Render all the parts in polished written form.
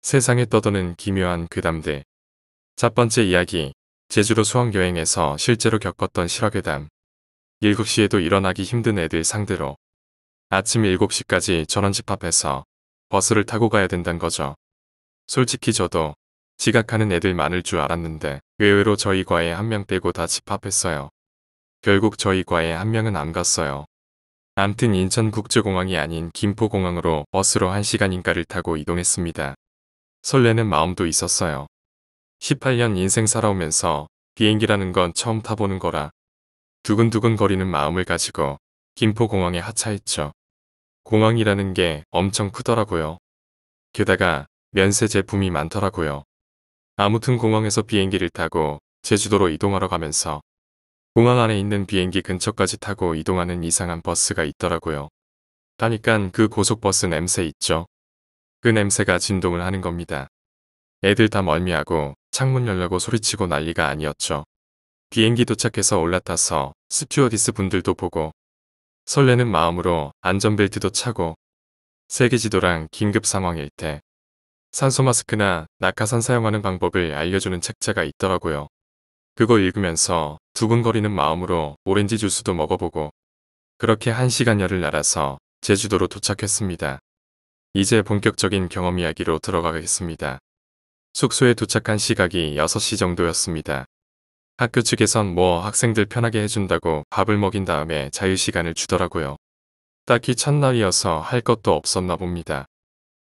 세상에 떠도는 기묘한 괴담들. 첫 번째 이야기. 제주도 수학여행에서 실제로 겪었던 실화괴담. 7시에도 일어나기 힘든 애들 상대로 아침 7시까지 전원 집합해서 버스를 타고 가야 된다는 거죠. 솔직히 저도 지각하는 애들 많을 줄 알았는데 의외로 저희 과에 한 명 빼고 다 집합했어요. 결국 저희 과에 한 명은 안 갔어요. 암튼 인천국제공항이 아닌 김포공항으로 버스로 1시간인가를 타고 이동했습니다. 설레는 마음도 있었어요. 18년 인생 살아오면서 비행기라는 건 처음 타보는 거라 두근두근 거리는 마음을 가지고 김포공항에 하차했죠. 공항이라는 게 엄청 크더라고요. 게다가 면세 제품이 많더라고요. 아무튼 공항에서 비행기를 타고 제주도로 이동하러 가면서 공항 안에 있는 비행기 근처까지 타고 이동하는 이상한 버스가 있더라고요. 타니깐 그 고속버스 냄새 있죠. 그 냄새가 진동을 하는 겁니다. 애들 다 멀미하고 창문 열려고 소리치고 난리가 아니었죠. 비행기 도착해서 올라타서 스튜어디스 분들도 보고 설레는 마음으로 안전벨트도 차고 세계지도랑 긴급 상황일 때 산소 마스크나 낙하산 사용하는 방법을 알려주는 책자가 있더라고요. 그거 읽으면서 두근거리는 마음으로 오렌지 주스도 먹어보고 그렇게 1시간여를 날아서 제주도로 도착했습니다. 이제 본격적인 경험 이야기로 들어가겠습니다. 숙소에 도착한 시각이 6시 정도였습니다. 학교 측에선 학생들 편하게 해준다고 밥을 먹인 다음에 자유시간을 주더라고요. 딱히 첫날이어서 할 것도 없었나 봅니다.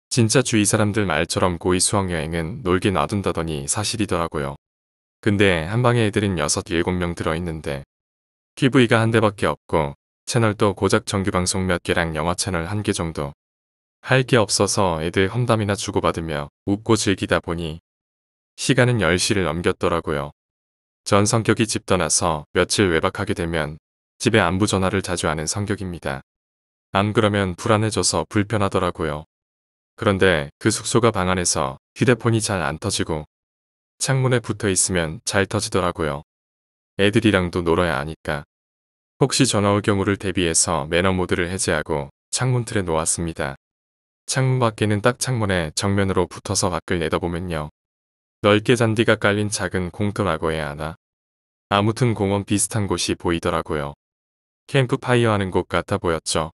진짜 주위 사람들 말처럼 고이 수학여행은 놀게 놔둔다더니 사실이더라고요. 근데 한 방에 애들은 6, 7명 들어있는데 TV가 한 대밖에 없고 채널도 고작 정규방송 몇 개랑 영화 채널 1개 정도. 할 게 없어서 애들 험담이나 주고받으며 웃고 즐기다 보니 시간은 10시를 넘겼더라고요. 전 성격이 집 떠나서 며칠 외박하게 되면 집에 안부 전화를 자주 하는 성격입니다. 안 그러면 불안해져서 불편하더라고요. 그런데 그 숙소가 방 안에서 휴대폰이 잘 안 터지고 창문에 붙어 있으면 잘 터지더라고요. 애들이랑도 놀아야 하니까. 혹시 전화 올 경우를 대비해서 매너 모드를 해제하고 창문 틀에 놓았습니다. 창문 밖에는 딱 창문에 정면으로 붙어서 밖을 내다보면요. 넓게 잔디가 깔린 작은 공터라고 해야 하나? 아무튼 공원 비슷한 곳이 보이더라고요. 캠프파이어 하는 곳 같아 보였죠.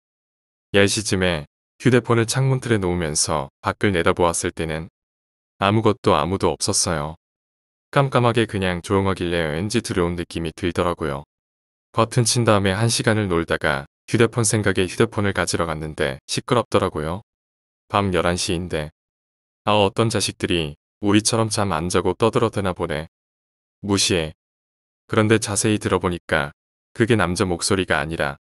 10시쯤에 휴대폰을 창문 틀에 놓으면서 밖을 내다보았을 때는 아무것도 아무도 없었어요. 깜깜하게 그냥 조용하길래 왠지 두려운 느낌이 들더라고요. 버튼 친 다음에 1시간을 놀다가 휴대폰 생각에 휴대폰을 가지러 갔는데 시끄럽더라고요. 밤 11시인데 어떤 자식들이 우리처럼 잠 안 자고 떠들어대나 보네. 무시해. 그런데 자세히 들어보니까 그게 남자 목소리가 아니라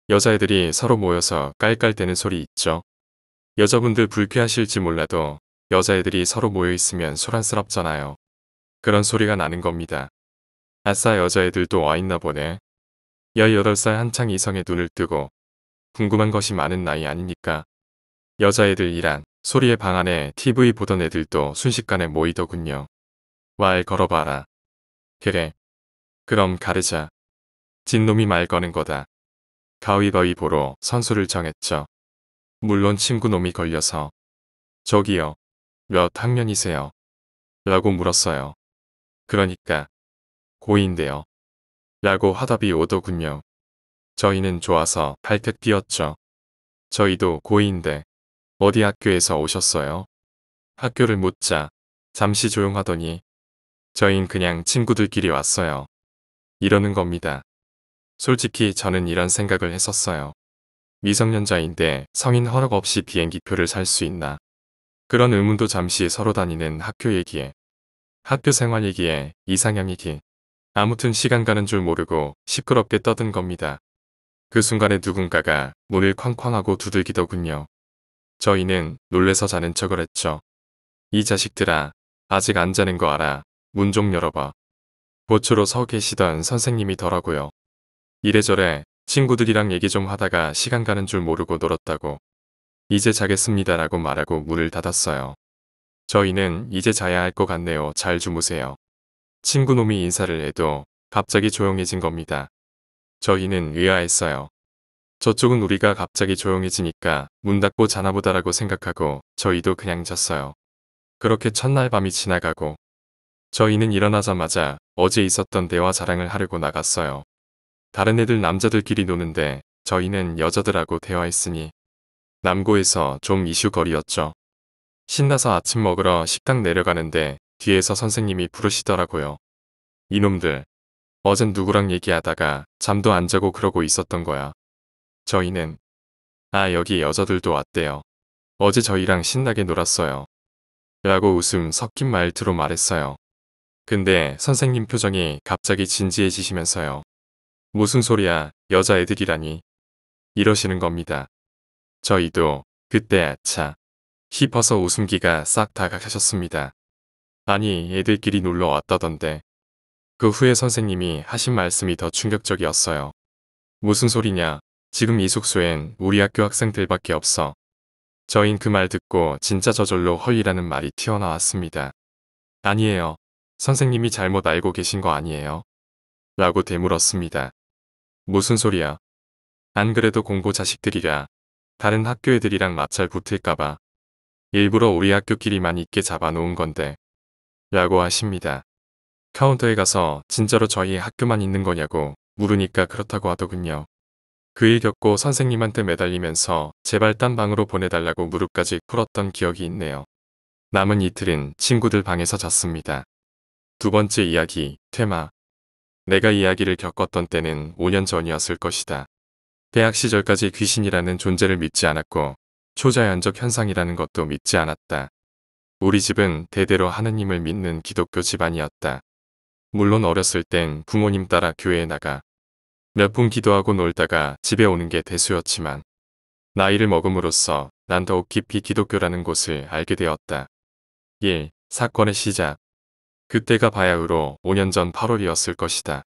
여자애들이 서로 모여서 깔깔대는 소리 있죠. 여자분들 불쾌하실지 몰라도 여자애들이 서로 모여있으면 소란스럽잖아요. 그런 소리가 나는 겁니다. 아싸 여자애들도 와있나 보네. 18살 한창 이성의 눈을 뜨고 궁금한 것이 많은 나이 아닙니까? 여자애들이란 소리의 방 안에 TV 보던 애들도 순식간에 모이더군요. 말 걸어봐라. 그래. 그럼 가르자. 진놈이 말 거는 거다. 가위바위보로 선수를 정했죠. 물론 친구놈이 걸려서 저기요. 몇 학년이세요? 라고 물었어요. 그러니까 고2인데요. 라고 화답이 오더군요. 저희는 좋아서 발칵 뛰었죠. 저희도 고2인데 어디 학교에서 오셨어요? 학교를 묻자 잠시 조용하더니 저흰 그냥 친구들끼리 왔어요. 이러는 겁니다. 솔직히 저는 이런 생각을 했었어요. 미성년자인데 성인 허락 없이 비행기표를 살 수 있나? 그런 의문도 잠시 서로 다니는 학교 얘기에 학교 생활 얘기에 이상형 얘기. 아무튼 시간 가는 줄 모르고 시끄럽게 떠든 겁니다. 그 순간에 누군가가 문을 쾅쾅하고 두들기더군요. 저희는 놀래서 자는 척을 했죠. 이 자식들아, 아직 안 자는 거 알아. 문 좀 열어봐. 보초로 서 계시던 선생님이더라고요. 이래저래 친구들이랑 얘기 좀 하다가 시간 가는 줄 모르고 놀았다고. 이제 자겠습니다라고 말하고 문을 닫았어요. 저희는 이제 자야 할 것 같네요. 잘 주무세요. 친구놈이 인사를 해도 갑자기 조용해진 겁니다. 저희는 의아했어요. 저쪽은 우리가 갑자기 조용해지니까 문 닫고 자나보다라고 생각하고 저희도 그냥 잤어요. 그렇게 첫날 밤이 지나가고 저희는 일어나자마자 어제 있었던 대화 자랑을 하려고 나갔어요. 다른 애들 남자들끼리 노는데 저희는 여자들하고 대화했으니 남고에서 좀 이슈거리였죠. 신나서 아침 먹으러 식당 내려가는데 뒤에서 선생님이 부르시더라고요. 이놈들, 어젠 누구랑 얘기하다가 잠도 안 자고 그러고 있었던 거야. 저희는 여기 여자들도 왔대요. 어제 저희랑 신나게 놀았어요. 라고 웃음 섞인 말투로 말했어요. 근데 선생님 표정이 갑자기 진지해지시면서요. 무슨 소리야, 여자애들이라니. 이러시는 겁니다. 저희도 그때 아차 싶어서 웃음기가 싹 다 가셨습니다. 아니, 애들끼리 놀러 왔다던데. 그 후에 선생님이 하신 말씀이 더 충격적이었어요. 무슨 소리냐, 지금 이 숙소엔 우리 학교 학생들밖에 없어. 저흰 그 말 듣고 진짜 저절로 헐이라는 말이 튀어나왔습니다. 아니에요. 선생님이 잘못 알고 계신 거 아니에요? 라고 되물었습니다. 무슨 소리야? 안 그래도 공부 자식들이라 다른 학교 애들이랑 마찰 붙을까봐 일부러 우리 학교끼리만 있게 잡아놓은 건데 라고 하십니다. 카운터에 가서 진짜로 저희 학교만 있는 거냐고 물으니까 그렇다고 하더군요. 그 일 겪고 선생님한테 매달리면서 제발 딴 방으로 보내달라고 무릎까지 꿇었던 기억이 있네요. 남은 이틀은 친구들 방에서 잤습니다. 두 번째 이야기, 퇴마. 내가 이야기를 겪었던 때는 5년 전이었을 것이다. 대학 시절까지 귀신이라는 존재를 믿지 않았고 초자연적 현상이라는 것도 믿지 않았다. 우리 집은 대대로 하느님을 믿는 기독교 집안이었다. 물론 어렸을 땐 부모님 따라 교회에 나가 몇 분 기도하고 놀다가 집에 오는 게 대수였지만 나이를 먹음으로써 난 더욱 깊이 기독교라는 곳을 알게 되었다. 1. 사건의 시작. 그때가 바야흐로 5년 전 8월이었을 것이다.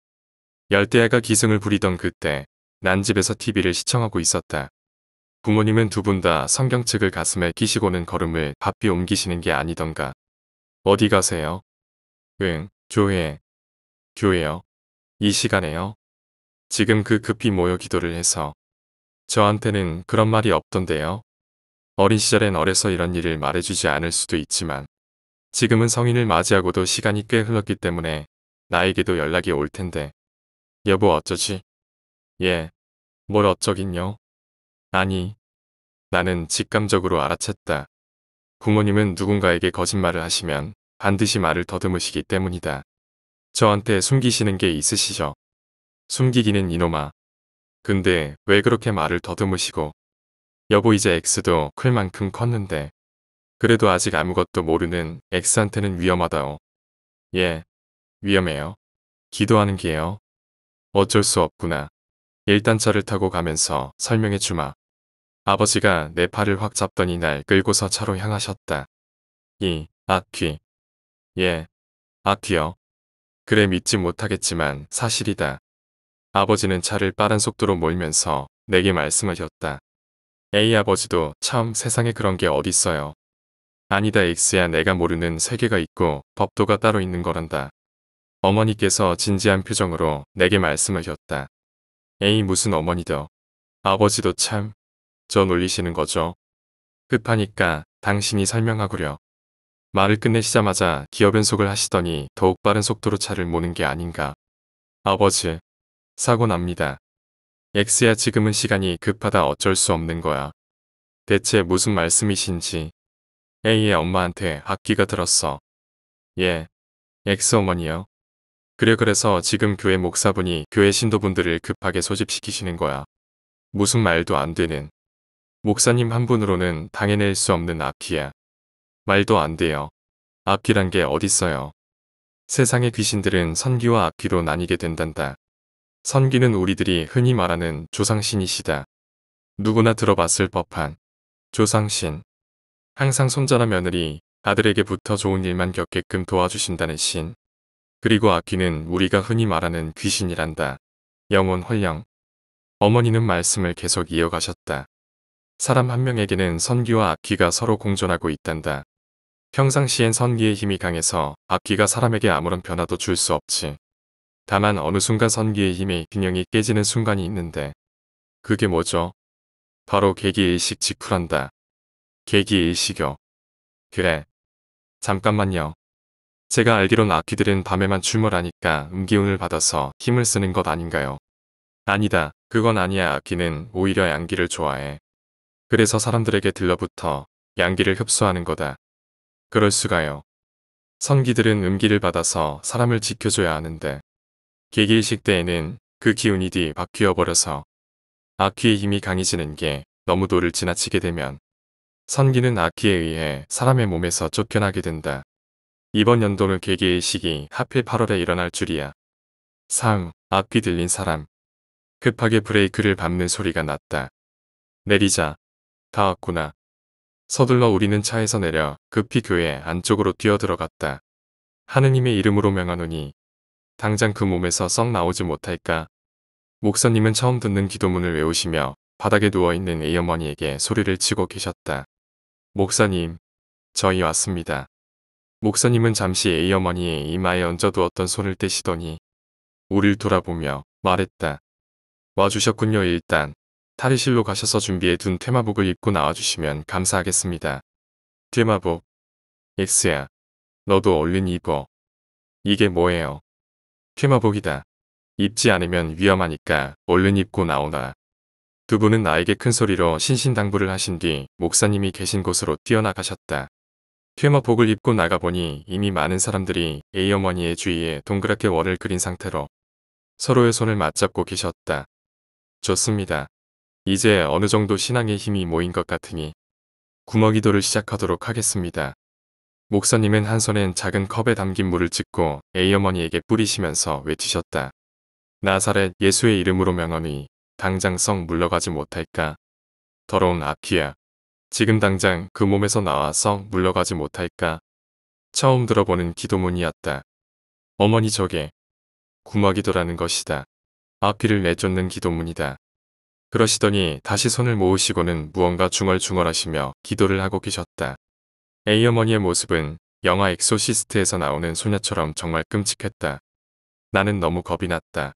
열대야가 기승을 부리던 그때 난 집에서 TV를 시청하고 있었다. 부모님은 두 분 다 성경책을 가슴에 끼시고는 걸음을 바삐 옮기시는 게 아니던가. 어디 가세요? 응, 교회. 교회요? 이 시간에요? 지금 급히 모여 기도를 해서. 저한테는 그런 말이 없던데요. 어린 시절엔 어려서 이런 일을 말해주지 않을 수도 있지만 지금은 성인을 맞이하고도 시간이 꽤 흘렀기 때문에 나에게도 연락이 올 텐데. 여보 어쩌지? 예. 뭘 어쩌긴요? 아니. 나는 직감적으로 알아챘다. 부모님은 누군가에게 거짓말을 하시면 반드시 말을 더듬으시기 때문이다. 저한테 숨기시는 게 있으시죠? 숨기기는 이놈아. 근데 왜 그렇게 말을 더듬으시고. 여보 이제 X도 클 만큼 컸는데. 그래도 아직 아무것도 모르는 X한테는 위험하다오. 예. 위험해요. 기도하는 게요. 어쩔 수 없구나. 일단 차를 타고 가면서 설명해 주마. 아버지가 내 팔을 확 잡더니 날 끌고서 차로 향하셨다. 아퀴. 예. 아퀴요. 그래 믿지 못하겠지만 사실이다. 아버지는 차를 빠른 속도로 몰면서 내게 말씀하셨다. 에이 아버지도 참 세상에 그런 게 어딨어요. 아니다 X야 내가 모르는 세계가 있고 법도가 따로 있는 거란다. 어머니께서 진지한 표정으로 내게 말씀하셨다. 에이 무슨 어머니더. 아버지도 참. 저 놀리시는 거죠. 급하니까 당신이 설명하구려. 말을 끝내시자마자 기어변속을 하시더니 더욱 빠른 속도로 차를 모는 게 아닌가. 아버지. 사고 납니다. X야 지금은 시간이 급하다 어쩔 수 없는 거야. 대체 무슨 말씀이신지. A의 엄마한테 악기가 들었어. 예. X 어머니요. 그래서 지금 교회 목사분이 교회 신도분들을 급하게 소집시키시는 거야. 무슨 말도 안 되는. 목사님 한 분으로는 당해낼 수 없는 악기야. 말도 안 돼요. 악기란 게 어딨어요. 세상의 귀신들은 선기와 악기로 나뉘게 된단다. 선기는 우리들이 흔히 말하는 조상신이시다. 누구나 들어봤을 법한 조상신. 항상 손자나 며느리, 아들에게부터 좋은 일만 겪게끔 도와주신다는 신. 그리고 악귀는 우리가 흔히 말하는 귀신이란다. 영혼 홀령. 어머니는 말씀을 계속 이어가셨다. 사람 한 명에게는 선기와 악귀가 서로 공존하고 있단다. 평상시엔 선기의 힘이 강해서 악귀가 사람에게 아무런 변화도 줄 수 없지. 다만 어느 순간 선기의 힘의 균형이 깨지는 순간이 있는데 그게 뭐죠? 바로 계기일식 직후란다. 계기일식요. 그래. 잠깐만요. 제가 알기론 악귀들은 밤에만 출몰하니까 음기운을 받아서 힘을 쓰는 것 아닌가요? 아니다. 그건 아니야. 악귀는 오히려 양기를 좋아해. 그래서 사람들에게 들러붙어 양기를 흡수하는 거다. 그럴 수가요. 선기들은 음기를 받아서 사람을 지켜줘야 하는데 개기일식 때에는 그 기운이 뒤바뀌어버려서 악귀의 힘이 강해지는 게 너무 도를 지나치게 되면 선기는 악귀에 의해 사람의 몸에서 쫓겨나게 된다. 이번 연도는 개기일식이 하필 8월에 일어날 줄이야. 악귀 들린 사람. 급하게 브레이크를 밟는 소리가 났다. 내리자. 다 왔구나. 서둘러 우리는 차에서 내려 급히 교회 안쪽으로 뛰어들어갔다. 하느님의 이름으로 명하노니 당장 그 몸에서 썩 나오지 못할까. 목사님은 처음 듣는 기도문을 외우시며 바닥에 누워있는 A어머니에게 소리를 치고 계셨다. 목사님, 저희 왔습니다. 목사님은 잠시 A어머니의 이마에 얹어두었던 손을 떼시더니 우릴 돌아보며 말했다. 와주셨군요. 일단 탈의실로 가셔서 준비해 둔 퇴마복을 입고 나와주시면 감사하겠습니다. 퇴마복? 엑스야, 너도 얼른 입어. 이게 뭐예요? 퇴마복이다. 입지 않으면 위험하니까 얼른 입고 나오나. 두 분은 나에게 큰 소리로 신신당부를 하신 뒤 목사님이 계신 곳으로 뛰어나가셨다. 퇴마복을 입고 나가보니 이미 많은 사람들이 A어머니의 주위에 동그랗게 원을 그린 상태로 서로의 손을 맞잡고 계셨다. 좋습니다. 이제 어느 정도 신앙의 힘이 모인 것 같으니 구멍기도를 시작하도록 하겠습니다. 목사님은 한 손엔 작은 컵에 담긴 물을 찍고 A어머니에게 뿌리시면서 외치셨다. 나사렛 예수의 이름으로 명하니 당장 썩 물러가지 못할까? 더러운 악귀야. 지금 당장 그 몸에서 나와 썩 물러가지 못할까? 처음 들어보는 기도문이었다. 어머니 저게 구멍기도라는 것이다. 악귀를 내쫓는 기도문이다. 그러시더니 다시 손을 모으시고는 무언가 중얼중얼하시며 기도를 하고 계셨다. A어머니의 모습은 영화 엑소시스트에서 나오는 소녀처럼 정말 끔찍했다. 나는 너무 겁이 났다.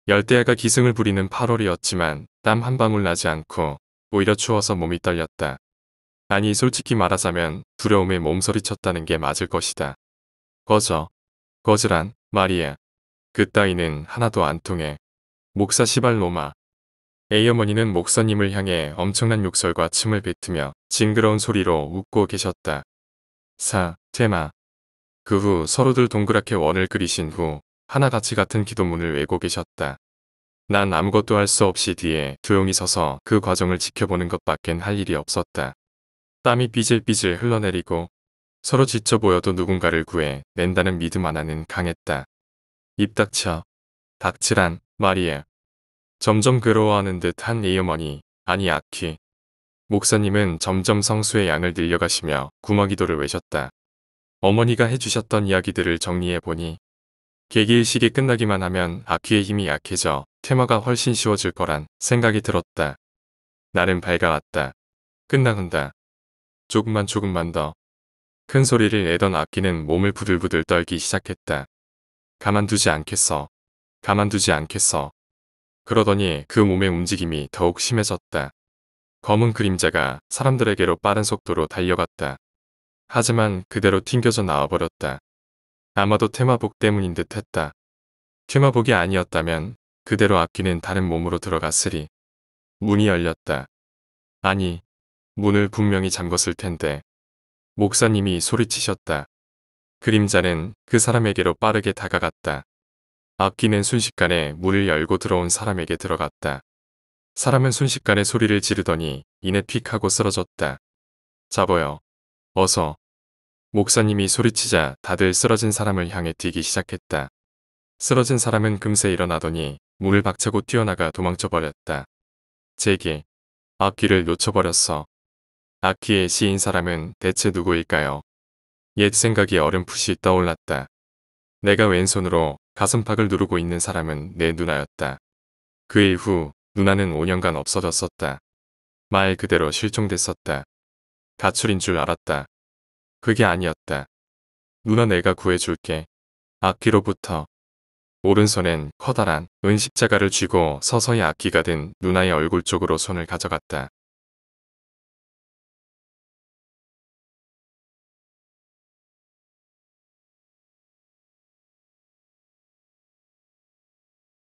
열대야가 기승을 부리는 8월이었지만 땀 한 방울 나지 않고 오히려 추워서 몸이 떨렸다. 아니 솔직히 말하자면 두려움에 몸서리쳤다는 게 맞을 것이다. 거즈란 말이야. 그따위는 하나도 안 통해. 목사 시발놈아. A어머니는 목사님을 향해 엄청난 욕설과 침을 뱉으며 징그러운 소리로 웃고 계셨다. 퇴마. 그 후 서로들 동그랗게 원을 그리신 후 하나같이 같은 기도문을 외고 계셨다. 난 아무것도 할 수 없이 뒤에 조용히 서서 그 과정을 지켜보는 것밖엔 할 일이 없었다. 땀이 삐질삐질 흘러내리고 서로 지쳐 보여도 누군가를 구해 낸다는 믿음 하나는 강했다. 입 닥쳐. 닥치란 말이야. 점점 괴로워하는 듯한 A어머니, 아니 악귀. 목사님은 점점 성수의 양을 늘려가시며 구멍기도를 외셨다. 어머니가 해주셨던 이야기들을 정리해보니 개기일식이 끝나기만 하면 악귀의 힘이 약해져 퇴마가 훨씬 쉬워질 거란 생각이 들었다. 나는 밝아왔다. 끝나간다. 조금만 더. 큰 소리를 내던 악귀는 몸을 부들부들 떨기 시작했다. 가만두지 않겠어. 그러더니 그 몸의 움직임이 더욱 심해졌다. 검은 그림자가 사람들에게로 빠른 속도로 달려갔다. 하지만 그대로 튕겨져 나와버렸다. 아마도 퇴마복 때문인 듯 했다. 퇴마복이 아니었다면 그대로 악귀는 다른 몸으로 들어갔으리. 문이 열렸다. 아니, 문을 분명히 잠궜을 텐데. 목사님이 소리치셨다. 그림자는 그 사람에게로 빠르게 다가갔다. 악귀는 순식간에 문을 열고 들어온 사람에게 들어갔다. 사람은 순식간에 소리를 지르더니 이내 픽 하고 쓰러졌다. 잡어요. 어서. 목사님이 소리치자 다들 쓰러진 사람을 향해 뛰기 시작했다. 쓰러진 사람은 금세 일어나더니 문을 박차고 뛰어나가 도망쳐버렸다. 제게 악귀를 놓쳐버렸어. 악귀의 시인 사람은 대체 누구일까요? 옛 생각이 어렴풋이 떠올랐다. 내가 왼손으로 가슴팍을 누르고 있는 사람은 내 누나였다. 그 일 후 누나는 5년간 없어졌었다. 말 그대로 실종됐었다. 가출인 줄 알았다. 그게 아니었다. 누나 내가 구해줄게. 악귀로부터. 오른손엔 커다란 은십자가를 쥐고 서서히 악귀가 든 누나의 얼굴 쪽으로 손을 가져갔다.